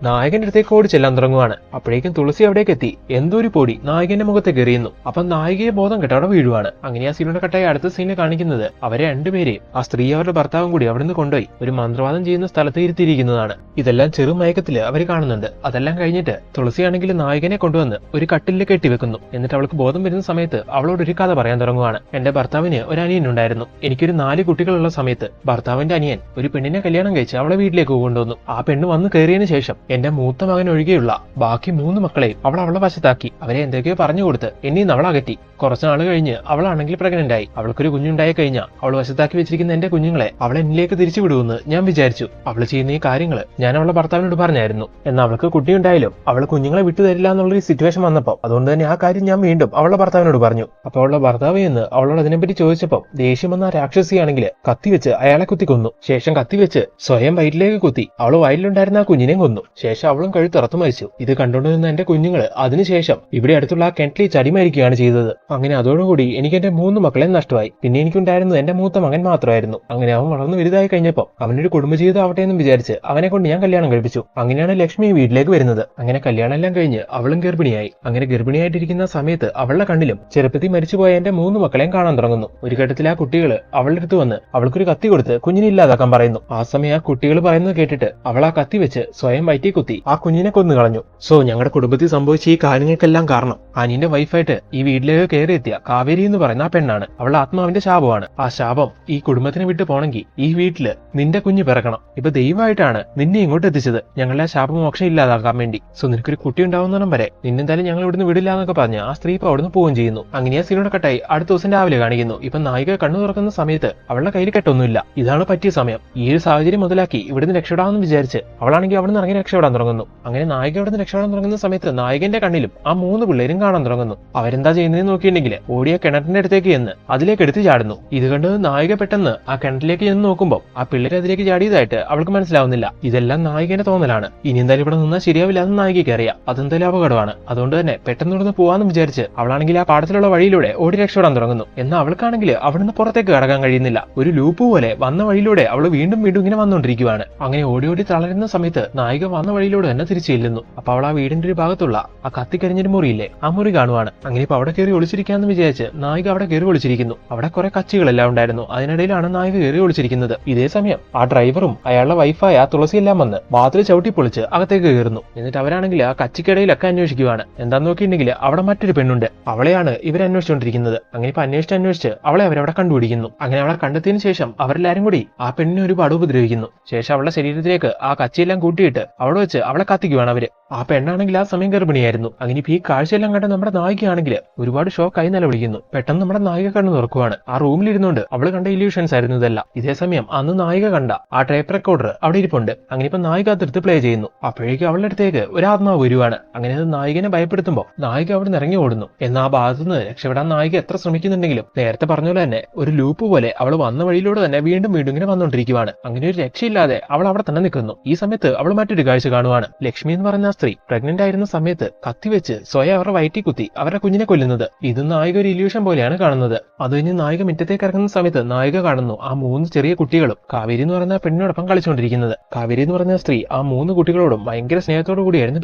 നായകന്റെ അടുത്തേക്ക് ഓടി ചെല്ലാൻ തുടങ്ങുവാണ്. അപ്പോഴേക്കും തുളസി അവിടേക്ക് എത്തി എന്തോ ഒരു പൊടി നായകന്റെ മുഖത്തേക്ക് എറിയുന്നു. അപ്പൊ നായികയെ ബോധം കെട്ട് അവിടെ വീഴുവാണ്. അങ്ങനെ ആ സീനിയുടെ കട്ടായി അടുത്ത സീനിൽ കാണിക്കുന്നത് അവരെ രണ്ടുപേരെയും ആ സ്ത്രീ അവരുടെ ഭർത്താവും കൂടി അവിടുന്ന് കൊണ്ടുപോയി ഒരു മന്ത്രവാദം ചെയ്യുന്ന സ്ഥലത്ത് ഇരുത്തിയിരിക്കുന്നതാണ്. ഇതെല്ലാം ചെറു മയക്കത്തില് അവർ കാണുന്നുണ്ട്. അതെല്ലാം കഴിഞ്ഞിട്ട് തുളസിയാണെങ്കിൽ നായകനെ കൊണ്ടുവന്ന് ഒരു കട്ടിലിൽ കെട്ടിവെക്കുന്നു. എന്നിട്ട് അവൾക്ക് ബോധം വരുന്ന സമയത്ത് അവളോട് ഒരു കഥ പറയാൻ തുടങ്ങുവാണ്. എന്റെ ഭർത്താവിന് ഒരു അനിയൻ ഉണ്ടായിരുന്നു. എനിക്കൊരു 4 കുട്ടികളുള്ള സമയത്ത് ഭർത്താവിന്റെ അനിയൻ ഒരു പെണ്ണിനെ കല്യാണം കഴിച്ച് അവളെ വീട്ടിലേക്ക് കൊണ്ടുവന്നു. ആ പെണ്ണ് വന്ന് കയറിയതിനു ശേഷം എന്റെ മൂത്ത മകൻ ഒഴികെയുള്ള ബാക്കി 3 മക്കളെയും അവളെ വശത്താക്കി അവരെ എന്തൊക്കെയോ പറഞ്ഞു കൊടുത്ത് എന്നെ അവൾ അകറ്റി. കുറച്ചു നാൾ കഴിഞ്ഞ് അവളാണെങ്കിൽ പ്രഗ്നന്റ് ആയി. അവൾക്കൊരു കുഞ്ഞുണ്ടായി കഴിഞ്ഞാൽ അവൾ വശത്താക്കി വെച്ചിരിക്കുന്ന എന്റെ കുഞ്ഞുങ്ങളെ അവൾ എന്നിലേക്ക് തിരിച്ചു വിടുമെന്ന് ഞാൻ വിചാരിച്ചു. അവൾ ചെയ്യുന്ന ഈ കാര്യങ്ങൾ ഞാൻ അവളുടെ ഭർത്താവിനോട് പറഞ്ഞായിരുന്നു. എന്നാൽ അവൾക്ക് കുട്ടിയുണ്ടായാലും അവൾ കുഞ്ഞുങ്ങളെ വിട്ടു തരില്ല എന്നുള്ളൊരു സിറ്റുവേഷൻ വന്നപ്പോൾ അതുകൊണ്ട് തന്നെ ആ കാര്യം ഞാൻ വീണ്ടും അവളുടെ ഭർത്താവിനോട് പറഞ്ഞു. അപ്പോൾ അവളുടെ ഭർത്താവ് എന്ന് അവളോട് അതിനെപ്പറ്റി ചോദിച്ചപ്പോൾ ദേഷ്യം വന്ന രാക്ഷസിയാണെങ്കിൽ കത്തിവെച്ച് അയാളെ കുത്തി കൊന്നു. ശേഷം കത്തിവെച്ച് സ്വയം വയറ്റിലേക്ക് കുത്തി അവൾ വയറ്റിലുണ്ടായിരുന്ന ആ കുഞ്ഞിനെയും കൊന്നു. ശേഷം അവളും കഴുത്തറത്തു മരിച്ചു. ഇത് കണ്ടുകൊണ്ടിരുന്ന എന്റെ കുഞ്ഞുങ്ങള് അതിനുശേഷം ഇവിടെ അടുത്തുള്ള ആ കിണറ്റിൽ ചടിമരിക്കുകയാണ് ചെയ്തത്. അങ്ങനെ അതോടുകൂടി എനിക്ക് എന്റെ 3 മക്കളെ നഷ്ടമായി. പിന്നെ എനിക്കുണ്ടായിരുന്നത് എന്റെ മൂത്ത മകൻ മാത്രമായിരുന്നു. അങ്ങനെ അവൻ വളർന്നു വലുതായി കഴിഞ്ഞപ്പോൾ അവനൊരു കുടുംബജീവിതം ആവട്ടെ എന്നും വിചാരിച്ച് അവനെ കൊണ്ട് ഞാൻ കല്യാണം കഴിപ്പിച്ചു. അങ്ങനെയാണ് ലക്ഷ്മി വീട്ടിലേക്ക് വരുന്നത്. അങ്ങനെ കല്യാണം എല്ലാം കഴിഞ്ഞ് അവളും ഗർഭിണിയായി. അങ്ങനെ ഗർഭിണിയായിട്ടിരിക്കുന്ന സമയത്ത് അവളുടെ കണ്ണിലും ചെറുപ്പത്തിൽ മരിച്ചുപോയ എന്റെ 3 മക്കളെയും കാണാൻ തുടങ്ങുന്നു. ഒരു ഘട്ടത്തിൽ ആ കുട്ടികള് അവളുടെ അടുത്ത് വന്ന് അവൾക്കൊരു കത്തി കൊടുത്ത് കുഞ്ഞിനെ ഇല്ലാതാക്കാൻ പറയുന്നു. ആ സമയം ആ കുട്ടികൾ പറയുന്നത് കേട്ടിട്ട് അവൾ ആ കത്തി വെച്ച് സ്വയം വയറ്റി കുത്തി ആ കുഞ്ഞിനെ കൊന്നു കളഞ്ഞു. സോ ഞങ്ങളുടെ കുടുംബത്തിൽ സംഭവിച്ച ഈ കാര്യങ്ങൾക്കെല്ലാം കാരണം അനിയന്റെ വൈഫായിട്ട് ഈ വീട്ടിലേക്ക് കയറി എത്തിയ കാവേരി എന്ന് പറയുന്ന ആ പെണ്ണാണ്. അവളുടെ ആത്മാവിന്റെ ശാപമാണ്. ആ ശാപം ഈ കുടുംബത്തിനെ വിട്ടു പോണെങ്കിൽ ഈ വീട്ടില് നിന്റെ കുഞ്ഞ് പിറക്കണം. ഇപ്പൊ ദൈവമായിട്ടാണ് നിന്നെ ഇങ്ങോട്ട് എത്തിച്ചത് ഞങ്ങളുടെ ആ ശാപമോക്ഷം ഇല്ലാതാക്കാൻ വേണ്ടി. സോ നിനക്കൊരു കുട്ടി ഉണ്ടാവുന്നതിനും വരെ നിന്നെന്തായാലും ഞങ്ങൾ ഇവിടുന്ന് വിടില്ല എന്നൊക്കെ പറഞ്ഞ് ആ സ്ത്രീ ഇപ്പൊ അവിടുന്ന് പോവുകയും ചെയ്യുന്നു. അങ്ങനെ ആ സീനോടെ കട്ടായി അടുത്ത ദിവസം രാവിലെ കാണിക്കുന്നു. ഇപ്പൊ നായിക കണ്ണു തുറക്കുന്ന സമയത്ത് അവളുടെ കയ്യിൽ കെട്ടൊന്നുമില്ല. ഇതാണ് പറ്റിയ സമയം. ഈ ഒരു സാഹചര്യം മുതലാക്കി ഇവിടുന്ന് രക്ഷപ്പെടാമെന്ന് വിചാരിച്ച് അവളാണെങ്കിൽ അവിടുന്ന് ഇറങ്ങി രക്ഷപ്പെടാൻ തുടങ്ങുന്നു. അങ്ങനെ നായിക ഇവിടുന്ന് രക്ഷപ്പെടാൻ തുടങ്ങുന്ന സമയത്ത് നായകന്റെ കണ്ണിലും ആ 3 പിള്ളേരും കാണാൻ തുടങ്ങുന്നു. അവരെന്താ ചെയ്യുന്നതെന്ന് നോക്കിയിട്ടുണ്ടെങ്കിൽ ഓടിയ കിണറ്റിന്റെ അടുത്തേക്ക് ചെന്ന് അതിലേക്ക് എടുത്ത് ചാടുന്നു. ഇത് കണ്ട് നായിക പെട്ടെന്ന് ആ കിണറ്റിലേക്ക് ചെന്ന് നോക്കുമ്പോൾ ആ പിള്ളേർ അതിലേക്ക് ചാടിയതായിട്ട് അവൾക്ക് മനസ്സിലാവുന്നില്ല. ഇതെല്ലാം നായികന്റെ തോന്നലാണ്. ഇനി എന്തായാലും ഇവിടെ നിന്നാൽ ശരിയാവില്ല എന്ന് നായികയ്ക്ക് അറിയാം. അതെന്തായാലും അപകടമാണ്. അതുകൊണ്ട് തന്നെ പെട്ടെന്ന് ഇവിടുന്ന് പോവാന്ന് വിചാരിച്ച് അവളാണെങ്കിൽ ആ പാടത്തിലുള്ള വഴിയിലൂടെ ഓടി രക്ഷപ്പെടാൻ തുടങ്ങുന്നു. എന്നാൽ അവൾക്കാണെങ്കിൽ അവിടുന്ന് പുറത്തേക്ക് കടക്കാൻ കഴിയുന്നില്ല. ഒരു ലൂപ്പ് പോലെ വന്ന വഴിയിലൂടെ അവൾ വീണ്ടും ഇങ്ങനെ വന്നുകൊണ്ടിരിക്കുകയാണ്. അങ്ങനെ ഓടി തളരുന്ന സമയത്ത് നായിക വന്ന വഴിയിലൂടെ തന്നെ തിരിച്ചു ചെല്ലുന്നു. അപ്പൊ അവൾ ആ വീടിന്റെ ഒരു ഭാഗത്തുള്ള ആ കത്തിക്കരിഞ്ഞൊരു മുറിയില്ലേ ആ മുറി കാണുവാണ്. അങ്ങനെ ഇപ്പൊ അവിടെ കയറി ഒളിച്ചിരിക്കാന്ന് വിചാരിച്ച് നായിക അവിടെ കയറി ഒളിച്ചിരിക്കുന്നു. അവിടെ കുറെ കച്ചികളെല്ലാം ഉണ്ടായിരുന്നു. അതിനിടയിലാണ് നായിക കയറി ഒളിച്ചിരിക്കുന്നത്. ഇതേ സമയം ആ ഡ്രൈവറും അയാളുടെ വൈഫായ തുളസിയെല്ലാം വന്ന് വാതിൽ ചവിട്ടി പൊളിച്ച് അകത്തേക്ക് കയറുന്നു. എന്നിട്ട് അവരാണെങ്കിൽ ആ കച്ചിക്കടയിലൊക്കെ അന്വേഷിക്കുവാണ്. എന്താന്ന് നോക്കിയിട്ടുണ്ടെങ്കിൽ അവിടെ മറ്റൊരു പെണ്ണുണ്ട്. അവളെയാണ് ഇവർ അന്വേഷിച്ചുകൊണ്ടിരിക്കുന്നത്. അങ്ങനെ ഇപ്പൊ അന്വേഷിച്ച് അവളെ അവരവിടെ കണ്ടുപിടിക്കുന്നു. അങ്ങനെ അവളെ കണ്ടെത്തിയതിനു ശേഷം അവരെല്ലാരും കൂടി ആ പെണ്ണിനെ ഒരുപാട് ഉപദ്രവിക്കുന്നു. ശേഷം അവളുടെ ശരീരത്തിലേക്ക് ആ കച്ചിയെല്ലാം കൂട്ടിയിട്ട് അവിടെ വെച്ച് അവളെ കത്തിക്കുവാണ് അവര്. ആ പെണ്ണാണെങ്കിൽ ആ സമയം ഗർഭിണിയായിരുന്നു. അങ്ങനെ ഇപ്പൊ ഈ കാഴ്ചയെല്ലാം കണ്ട നമ്മുടെ നായികയാണെങ്കിൽ ഒരുപാട് ഷോക്കായി നിലവിളിക്കുന്നു. പെട്ടെന്ന് നമ്മുടെ നായിക കണ്ണു തുറക്കുവാണ്. ആ റൂമിലിരുന്നുകൊണ്ട് അവള് കണ്ട ഇല്യൂഷൻസ് ആയിരുന്നു ഇതെല്ലാം. ഇതേ സമയം അന്ന് നായിക കണ്ട ആ ടേപ്പ് റെക്കോർഡർ അവിടെ ഇരിപ്പുണ്ട്. അങ്ങനെ ഇപ്പൊ നായിക അതെടുത്ത് പ്ലേ ചെയ്യുന്നു. അപ്പോഴേക്കും അവളുടെ അടുത്തേക്ക് ഒരു ആത്മാവ് വരുവാണ്. അങ്ങനെ അത് നായികനെ ഭയപ്പെടുത്തുമ്പോൾ നായിക അവിടെ നിന്ന് ഇറങ്ങി ഓടുന്നു. എന്നാൽ ആ ഭാഗത്തുനിന്ന് രക്ഷപ്പെടാൻ നായിക എത്ര ശ്രമിക്കുന്നുണ്ടെങ്കിലും നേരത്തെ പറഞ്ഞ പോലെ തന്നെ ഒരു ലൂപ്പ് പോലെ അവൾ വന്ന വഴിയിലൂടെ തന്നെ വീണ്ടും ഇങ്ങനെ വന്നുകൊണ്ടിരിക്കുവാണ്. അങ്ങനെ ഒരു രക്ഷയില്ലാതെ അവൾ അവിടെ തന്നെ നിൽക്കുന്നു. ഈ സമയത്ത് അവൾ മറ്റൊരു കാഴ്ച കാണുവാണ്. ലക്ഷ്മി എന്ന് പറയുന്ന സ്ത്രീ പ്രഗ്നന്റ് ആയിരുന്ന സമയത്ത് കത്തിവെച്ച് സ്വയം അവരുടെ വയറ്റി കുത്തി അവരുടെ കുഞ്ഞിനെ കൊല്ലുന്നത്. ഇത് നായിക ഒരു ഇല്യൂഷൻ പോലെയാണ് കാണുന്നത്. അത് കഴിഞ്ഞ് നായിക മുറ്റത്തേക്ക് ഇറങ്ങുന്ന സമയത്ത് നായിക കാണുന്നു ആ 3 ചെറിയ കുട്ടികളും കാവേരി എന്ന് പറയുന്ന പെണ്ണിനോടൊപ്പം കളിച്ചുകൊണ്ടിരിക്കുന്നത്. കാവേരി എന്ന് പറയുന്ന സ്ത്രീ ആ 3 കുട്ടികളോടും ഭയങ്കര സ്നേഹത്തോടു കൂടിയായിരുന്നു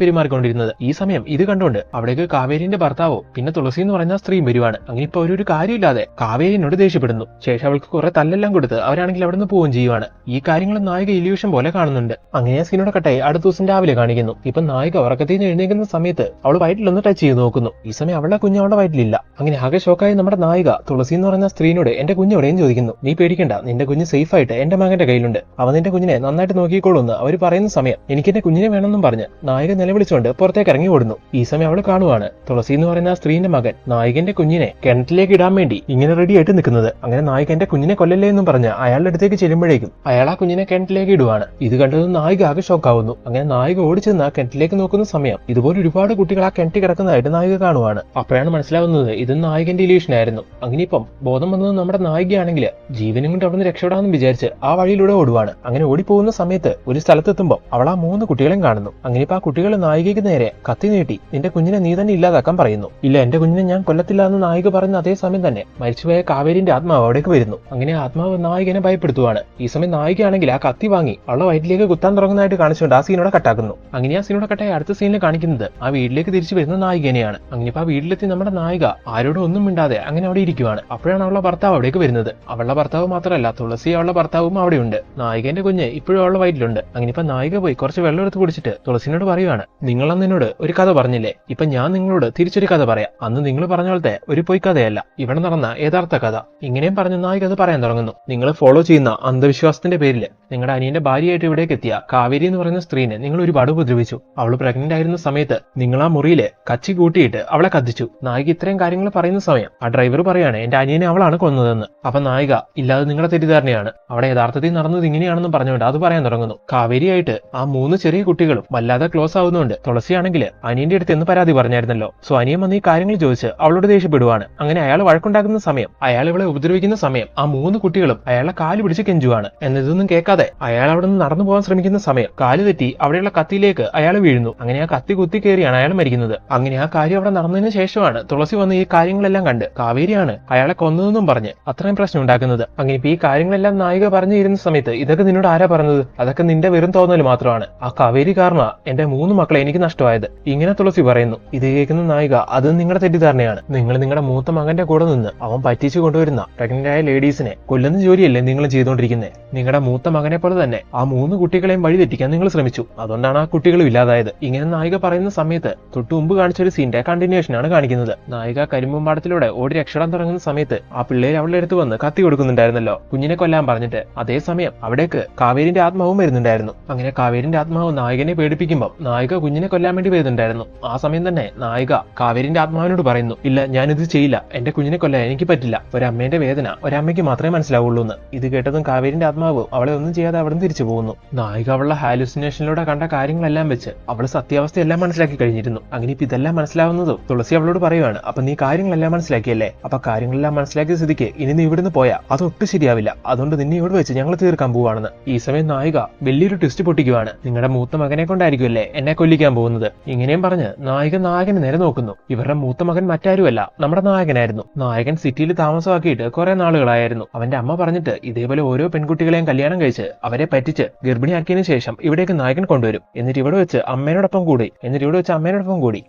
പെരുമാറിക്കൊണ്ടിരുന്നത്. ഈ സമയം ഇത് കണ്ടുകൊണ്ട് അവിടേക്ക് കാവേരിന്റെ ഭർത്താവോ പിന്നെ തുളസി എന്ന് പറയുന്ന സ്ത്രീയും വരുവാണ്. അങ്ങനെ ഇപ്പൊ ഒരു കാര്യമില്ലാതെ കാവേരിനോട് ദേഷ്യപ്പെടുന്നു. ശേഷം അവൾക്ക് കുറെ തല്ലെല്ലാം കൊടുത്ത് അവരാണെങ്കിൽ അവിടെ നിന്ന് പോവുകയും ചെയ്യുവാണ്. ഈ കാര്യങ്ങൾ നായിക ഇല്യൂഷൻ പോലെ കാണുന്നുണ്ട്. അങ്ങനെ സീനോടെ കട്ടായി അടുത്ത ദിവസം രാവിലെ കാണിക്കുന്നു. ഇപ്പൊ നായിക ഉറക്കത്തിൽ നിന്ന് എഴുന്നേൽക്കുന്ന സമയത്ത് അവൾ വയറ്റിലൊന്ന് ടച്ച് ചെയ്ത് നോക്കുന്നു. ഈ സമയം അവളുടെ കുഞ്ഞ് അവളുടെ വയറ്റിലില്ല. അങ്ങനെ ആകെ ഷോക്കായി നമ്മുടെ നായിക തുളസി എന്ന് പറയുന്ന സ്ത്രീനോട് എന്റെ കുഞ്ഞെവിടെയും ചോദിക്കുന്നു. നീ പേടിക്കണ്ട, നിന്റെ കുഞ്ഞ് സേഫ് ആയിട്ട് എന്റെ മകന്റെ കയ്യിലുണ്ട്, അവൻ നിന്റെ കുഞ്ഞിനെ നന്നായിട്ട് നോക്കിക്കോളൂന്ന് അവർ പറയുന്ന സമയം എനിക്ക് എന്റെ കുഞ്ഞിനെ വേണമെന്നും പറഞ്ഞ് നായിക നിലവിളിച്ചുകൊണ്ട് പുറത്തേക്ക് ഇറങ്ങി ഓടുന്നു. ഈ സമയം അവൾ കാണുവാണ് തുളസി എന്ന് പറയുന്ന സ്ത്രീന്റെ മകൻ നായികന്റെ കുഞ്ഞിനെ കിണറ്റിലേക്ക് ഇടാൻ വേണ്ടി ഇങ്ങനെ റെഡി ആയിട്ട് നിൽക്കുന്നത്. അങ്ങനെ നായിക എന്റെ കുഞ്ഞിനെ കൊല്ലല്ലേ എന്നും പറഞ്ഞ് അയാളുടെ അടുത്തേക്ക് ചെല്ലുമ്പോഴേക്കും അയാൾ ആ കുഞ്ഞിനെ കിണറ്റിലേക്ക് ഇടുവാണ്. ഇത് കണ്ടത് നായിക ആകെ ഷോക്കാവുന്നു. അങ്ങനെ നായിക ഓടിച്ചെന്ന് ആ കിണറ്റിലേക്ക് നോക്കുന്ന സമയം ഇതുപോലെ ഒരുപാട് കുട്ടികൾ ആ കിണറ്റി കിടക്കുന്നതായിട്ട് നായിക കാണുവാണ്. അപ്പോഴാണ് മനസ്സിലാവുന്നത് ഇത് നായകന്റെ ഇല്യൂഷൻ ആയിരുന്നു. അങ്ങനെ ഇപ്പം ബോധം വന്നത് നമ്മുടെ നായികയാണെങ്കിൽ ജീവനും കൊണ്ട് അവിടെ നിന്ന് രക്ഷപ്പെടാമെന്ന് വിചാരിച്ചു വിചാരിച്ച് ആ വഴിയിലൂടെ ഓടുവാണ്. അങ്ങനെ ഓടിപ്പോകുന്ന സമയത്ത് ഒരു സ്ഥലത്തെത്തുമ്പോൾ അവൾ ആ 3 കുട്ടികളെയും കാണുന്നു. അങ്ങനെ ഇപ്പൊ ആ കുട്ടികൾ നായികയ്ക്ക് നേരെ കത്തി നീട്ടി നിന്റെ കുഞ്ഞിനെ നീ തന്നെ ഇല്ലാതാക്കാൻ പറയുന്നു. ഇല്ല, എന്റെ കുഞ്ഞിനെ ഞാൻ കൊല്ലത്തില്ല എന്ന് നായിക പറയുന്ന അതേ സമയം തന്നെ മരിച്ചുപോയ കാവേരിന്റെ ആത്മാവ് അവിടേക്ക് വരുന്നു. അങ്ങനെ ആത്മാവ് നായികനെ ഭയപ്പെടുത്തുവാണ്. ഈ സമയം നായികയാണെങ്കിൽ ആ കത്തി വാങ്ങി അവളെ വയറ്റിലേക്ക് കുത്താൻ തുടങ്ങുന്നതായിട്ട് കാണിച്ചുകൊണ്ട് ആ സീനോടെ കട്ടാക്കുന്നു. അങ്ങനെ ആ സീനോടെ കട്ടായി അടുത്ത സീനിൽ കാണിക്കുന്നത് ആ വീട്ടിലേക്ക് തിരിച്ചു വരുന്ന നായികനെയാണ്. അങ്ങനെ ഇപ്പൊ ആ വീട്ടിലെത്തി നമ്മുടെ നായിക ആരോടും ഒന്നും മിണ്ടാതെ അങ്ങനെ അവിടെ ഇരിക്കുവാണ്. അപ്പോഴാണ് അവളുടെ ഭർത്താവ് അവിടേക്ക് വരുന്നത്. അവളുടെ ഭർത്താവ് മാത്രമല്ല, തുളസി അവളുടെ ഭർത്താവും അവിടെയുണ്ട്. നായികന്റെ കുഞ്ഞ് ഇപ്പോഴും അവളുടെ വയറ്റിലുണ്ട്. അങ്ങനെ ഇപ്പൊ നായിക പോയി കുറച്ച് വെള്ളം എടുത്ത് കുടിച്ചിട്ട് തുളസിനോട് പറയുവാണ്, നിങ്ങളന്ന് എന്നോട് ഒരു കഥ പറഞ്ഞില്ലേ, ഇപ്പൊ ഞാൻ നിങ്ങളോട് തിരിച്ചൊരു കഥ പറയാം. അന്ന് നിങ്ങൾ പറഞ്ഞ പോലത്തെ ഒരു പൊയ് കഥയല്ല, ഇവിടെ നടന്ന യഥാർത്ഥ കഥ. ഇങ്ങനെയും പറഞ്ഞ് നായിക അത് പറയാൻ തുടങ്ങുന്നു. നിങ്ങൾ ഫോളോ ചെയ്യുന്ന അന്ധവിശ്വാസത്തിന്റെ പേരിൽ നിങ്ങളുടെ അനിയന്റെ ഭാര്യയായിട്ട് ഇവിടേക്ക് എത്തിയ കാവേരി എന്ന് പറയുന്ന സ്ത്രീനെ നിങ്ങൾ ഒരുപാട് ഉപദ്രവിച്ചു. അവൾ പ്രഗ്നന്റ് ആയിരുന്ന സമയത്ത് നിങ്ങൾ ആ മുറിയില് കച്ചി കൂട്ടിയിട്ട് അവളെ കത്തിച്ചു. നായിക ഇത്രയും കാര്യങ്ങൾ പറയുന്ന സമയം ആ ഡ്രൈവർ പറയാണ് എന്റെ അനിയനെ അവളാണ് കൊന്നതെന്ന്. അപ്പൊ നായിക ഇല്ലാതെ നിങ്ങളുടെ തെറ്റിദ്ധാരണയാണ്, അവിടെ യഥാർത്ഥത്തിൽ നടന്നത് ഇങ്ങനെയാണെന്ന് പറഞ്ഞുകൊണ്ട് അത് പറയാൻ തുടങ്ങുന്നു. കാവേരിയായിട്ട് ആ 3 ചെറിയ കുട്ടികളും വല്ലാതെ ക്ലോസ് ആവുന്നുണ്ട്. തുളസിയാണെങ്കിൽ അനിയന്റെ അടുത്ത് എന്ന് പരാതി പറഞ്ഞായിരുന്നല്ലോ. സോ അനിയൻ വന്ന് ഈ കാര്യങ്ങൾ ചോദിച്ച് അവളോട് ദേഷ്യപ്പെടുവാണ്. അങ്ങനെ അയാൾ വഴക്കുണ്ടാക്കുന്ന സമയം, അയാൾ ഇവളെ ഉപദ്രവിക്കുന്ന സമയം ആ 3 കുട്ടികളും അയാളെ കാല് പിടിച്ച് കെഞ്ചുവാണ്. എന്നതൊന്നും കേൾക്കാതെ അയാൾ അവിടെ നിന്ന് നടന്നു പോകാൻ ശ്രമിക്കുന്ന സമയം കാല് തെറ്റി അവിടെയുള്ള കത്തിയിലേക്ക് അയാൾ വീഴുന്നു. അങ്ങനെ ആ കത്തി കുത്തി കയറിയാണ് അയാൾ മരിക്കുന്നത്. അങ്ങനെ ആ കാര്യം അവിടെ നടന്നതിന് ശേഷമാണ് തുളസി വന്ന് ഈ കാര്യങ്ങളെല്ലാം കണ്ട് കാവേരിയാണ് അയാളെ കൊന്നതെന്നും പറഞ്ഞ് അത്രയും പ്രശ്നം ഉണ്ടാക്കുന്നത്. അങ്ങനെ ഇപ്പൊ ഈ കാര്യങ്ങളെല്ലാം നായിക പറഞ്ഞിരുന്ന സമയത്ത് ഇതൊക്കെ നിന്നോട് ആരാ പറഞ്ഞത്, അതൊക്കെ നിന്റെ വെറും തോന്നൽ മാത്രമാണ്. ആ കാവേരി കാരണം എന്റെ 3 മക്കളെ എനിക്ക് നഷ്ടമായത്, ഇങ്ങനെ തുളസി പറയുന്നു. ഇത് കേൾക്കുന്ന നായിക അത് നിങ്ങളുടെ തെറ്റിദ്ധാരണയാണ്. നിങ്ങൾ നിങ്ങളുടെ മൂത്ത മകന്റെ കൂടെ നിന്ന് അവൻ പറ്റിച്ചു കൊണ്ടുവരുന്ന പ്രഗ്നന്റ് ആയ ലേഡീസിനെ കൊല്ലുന്ന ജോലിയല്ലേ നിങ്ങൾ ചെയ്തുകൊണ്ടിരിക്കുന്നത്. നിങ്ങളുടെ മൂത്ത മകനെ പോലെ തന്നെ ആ 3 കുട്ടികളെയും വഴിതെറ്റിക്കാൻ നിങ്ങൾ ശ്രമിച്ചു. അതുകൊണ്ടാണ് ആ കുട്ടികളും ഇല്ലാതായത്. ഇങ്ങനെ നായിക പറയുന്ന സമയത്ത് തൊട്ടു മുമ്പ് കാണിച്ചൊരു സീന്റെ കണ്ടിന്യൂഷൻ ആണ് കാണിക്കുന്നത്. നായിക കരിമ്പുംപാടത്തിലൂടെ ഓടി രക്ഷപ്പെടാൻ തുടങ്ങുന്ന സമയത്ത് ആ പിള്ളേർ അവളുടെ അടുത്ത് വന്ന് കത്തി കൊടുക്കുന്നുണ്ടായിരുന്നല്ലോ കുഞ്ഞിനെ കൊല്ലാൻ പറഞ്ഞിട്ട്. അതേസമയം അവിടേക്ക് കാവേരിന്റെ ആത്മാവും വരുന്നുണ്ടായിരുന്നു. അങ്ങനെ കാവേരിന്റെ ആത്മാവ് നായകനെ പേടിപ്പിക്കുമ്പോൾ നായിക കുഞ്ഞിനെ കൊല്ലാൻ വേണ്ടി വരുന്നുണ്ടായിരുന്നു. ആ സമയം തന്നെ നായിക കാവേരിന്റെ ആത്മാവിനോട് പറയുന്നു, ഇല്ല ഞാനിത് ചെയ്യില്ല, എന്റെ കുഞ്ഞിനെ കൊല്ലാൻ എനിക്ക് പറ്റില്ല, ഒരമ്മേന്റെ വേദന ഒരമ്മയ്ക്ക് മാത്രമേ മനസ്സിലാവുള്ളൂ എന്ന്. ഇത് കേട്ടതും കാവേരിന്റെ ആത്മാവ് അവളെ ഒന്നും ചെയ്യാതെ അവിടെ തിരിച്ചു പോകുന്നു. നായിക അവളുടെ ഹാലുസിനേഷനിലൂടെ കണ്ട കാര്യങ്ങളെല്ലാം വെച്ച് അവൾ സത്യാവസ്ഥയെല്ലാം മനസ്സിലാക്കി കഴിഞ്ഞിരുന്നു. അങ്ങനെ ഇപ്പൊ ഇതെല്ലാം മനസ്സിലാവുന്നതും തുളസി അവളോട് പറയുവാണ്, അപ്പൊ നീ കാര്യങ്ങളെല്ലാം മനസ്സിലാക്കിയല്ലേ, അപ്പൊ കാര്യങ്ങളെല്ലാം മനസ്സിലാക്കിയ സ്ഥിതിക്ക് ഇനി നീ ഇവിടുന്ന് പോയാ അതൊട്ടും ശരിയാവില്ല, അതുകൊണ്ട് നിന്നെ ഇവിടെ വെച്ച് ഞങ്ങൾ തീർക്കാൻ പോവാണെന്ന്. ഈ സമയം നായിക വലിയൊരു ട്വിസ്റ്റ് പൊട്ടിക്കുവാണ്, നിങ്ങളുടെ മൂത്ത മകനെ കൊണ്ടായിരിക്കുമല്ലേ എന്നെ കൊല്ലിക്കാൻ പോകുന്നത്. ഇങ്ങനെയും പറഞ്ഞ് നായകന് നേരെ നോക്കുന്നു. ഇവരുടെ മൂത്ത മകൻ മറ്റാരുമല്ല, നമ്മുടെ നായകനായിരുന്നു. നായകൻ സിറ്റിയിൽ താമസമാക്കിയിട്ട് കുറെ നാളുകളായിരുന്നു. അവന്റെ അമ്മ പറഞ്ഞിട്ട് ഇതേപോലെ ഓരോ പെൺകുട്ടികളെയും കല്യാണം കഴിച്ച് അവരെ പറ്റിച്ച് ഗർഭിണിയാക്കിയതിനു ശേഷം ഇവിടേക്ക് നായകൻ കൊണ്ടുവരും. എന്നിട്ട് ഇവിടെ വെച്ച് അമ്മേനോടൊപ്പം കൂടി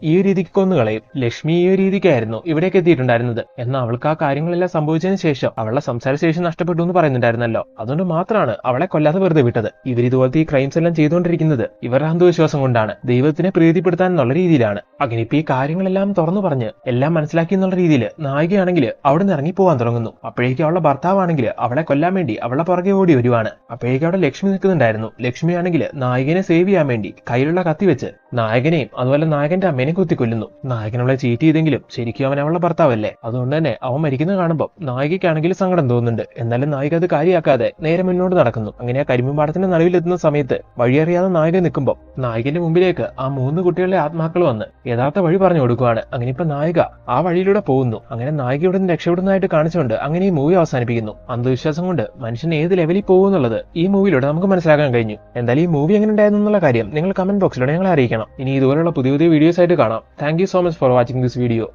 ഈ ഒരു രീതിക്ക് കൊന്നുകളയും. ലക്ഷ്മി ഈ ഒരു രീതിക്കായിരുന്നു ഇവിടേക്ക് എത്തിയിട്ടുണ്ടായിരുന്നത്. എന്നാൽ അവൾക്ക് ആ കാര്യങ്ങളെല്ലാം സംഭവിച്ചതിന് ശേഷം അവളുടെ സംസാരശേഷി നഷ്ടപ്പെട്ടു എന്ന് പറയുന്നുണ്ടായിരുന്നല്ലോ. അതുകൊണ്ട് മാത്രമാണ് അവളെ കൊല്ലാതെ വെറുതെ വിട്ടത്. ഇവരിതുപോലത്തെ ഈ ക്രൈംസ് എല്ലാം ചെയ്തുകൊണ്ടിരിക്കുന്നത് ഇവരുടെ അന്ധവിശ്വാസം കൊണ്ടാണ്, ദൈവത്തിനെ പ്രീതിപ്പെടുത്താൻ എന്നുള്ള രീതിയിലാണ്. അങ്ങനെ ഇപ്പൊ ഈ കാര്യങ്ങളെല്ലാം തുറന്നു പറഞ്ഞ് എല്ലാം മനസ്സിലാക്കി എന്നുള്ള രീതിയിൽ നായികയാണെങ്കിൽ അവിടെ നിന്ന് ഇറങ്ങി പോകാൻ തുടങ്ങുന്നു. അപ്പോഴേക്കും അവളുടെ ഭർത്താവാണെങ്കിൽ അവളെ കൊല്ലാൻ വേണ്ടി അവളെ പുറകെ ഓടി വരുവാണ്. അപ്പോഴേക്കും അവിടെ ലക്ഷ്മി നിൽക്കുന്നുണ്ടായിരുന്നു. ലക്ഷ്മിയാണെങ്കിൽ നായകനെ സേവ് ചെയ്യാൻ വേണ്ടി കയ്യിലുള്ള കത്തി വെച്ച് നായകനെയും അതുപോലെ നായകന്റെ അമ്മേനെ കുത്തിക്കൊല്ലുന്നു. നായകനവളെ ചീറ്റ് ചെയ്തെങ്കിലും ശരിക്കും അവൻ അവളുടെ ഭർത്താവല്ലേ, അതുകൊണ്ട് തന്നെ അവൻ മരിക്കുന്നത് കാണുമ്പോൾ നായികയ്ക്കാണെങ്കിൽ സങ്കടം തോന്നുന്നുണ്ട്. എന്നാലും നായിക അത് കാര്യമാക്കാതെ നേരെ മുന്നോട്ട് നടക്കുന്നു. അങ്ങനെ ആ കരിമ്പുംപാടത്തിന്റെ നടുവിലെത്തുന്ന സമയത്ത് വഴിയറിയാതെ നായിക നിൽക്കുമ്പോൾ നായകന്റെ മുമ്പിലേക്ക് ആ 3 കുട്ടികളുടെ ആത്മാക്കൾ വന്ന് യഥാർത്ഥ വഴി പറഞ്ഞു കൊടുക്കുവാണ്. അങ്ങനെ ഇപ്പൊ നായിക ആ വഴിയിലൂടെ പോകുന്നു. അങ്ങനെ നായിക ഇവിടെ നിന്ന് രക്ഷപ്പെടുന്നതായിട്ട് കാണിച്ചുകൊണ്ട് അങ്ങനെ ഈ മൂവി അവസാനിപ്പിക്കുന്നു. അന്ധവിശ്വാസം കൊണ്ട് മനുഷ്യൻ ഏത് ലെവലിൽ പോകുന്നുള്ളത് ഈ മൂവിയിലൂടെ നമുക്ക് മനസ്സിലാക്കാൻ കഴിഞ്ഞു. എന്തായാലും ഈ മൂവി എങ്ങനെ ഉണ്ടായിരുന്നു എന്നുള്ള കാര്യം നിങ്ങൾ കമന്റ് ബോക്സിലൂടെ ഞങ്ങളെ അറിയിക്കണം. ഇനി ഇതുപോലുള്ള പുതിയ വീഡിയോസ് ആയിട്ട് കാണാം. Thank you so much for watching this video.